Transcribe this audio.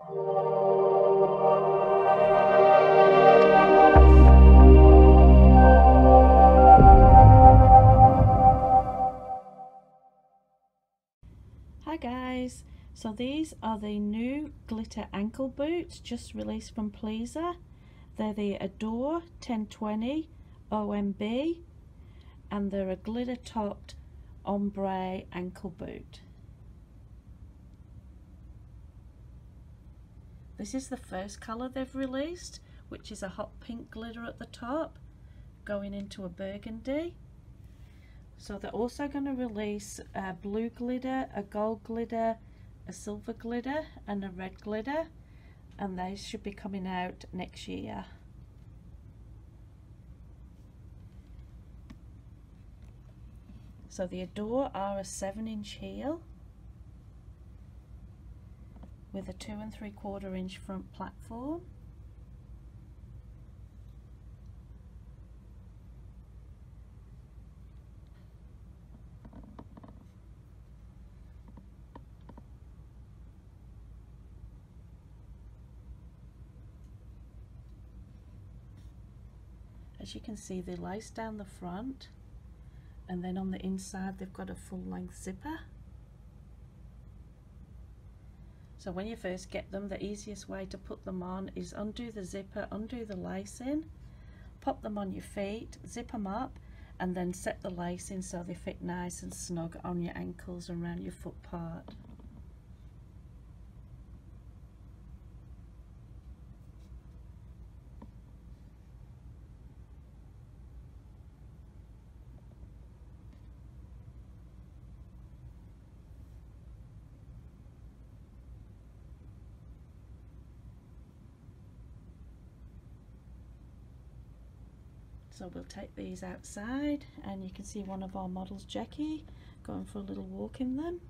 Hi guys, so these are the new glitter ankle boots just released from Closeup. They're the Adore-1020-OMBRE and they're a glitter topped ombre ankle boot. This is the first colour they've released, which is a hot pink glitter at the top going into a burgundy. So they're also going to release a blue glitter, a gold glitter, a silver glitter and a red glitter, and they should be coming out next year. So the Adore are a 7-inch heel with a 2 3/4 inch front platform. As you can see, they lace down the front, and then on the inside they've got a full-length zipper. So when you first get them, the easiest way to put them on is undo the zipper, undo the lacing, pop them on your feet, zip them up, and then set the lacing so they fit nice and snug on your ankles and around your foot part. So we'll take these outside, and you can see one of our models, Jacqui, going for a little walk in them.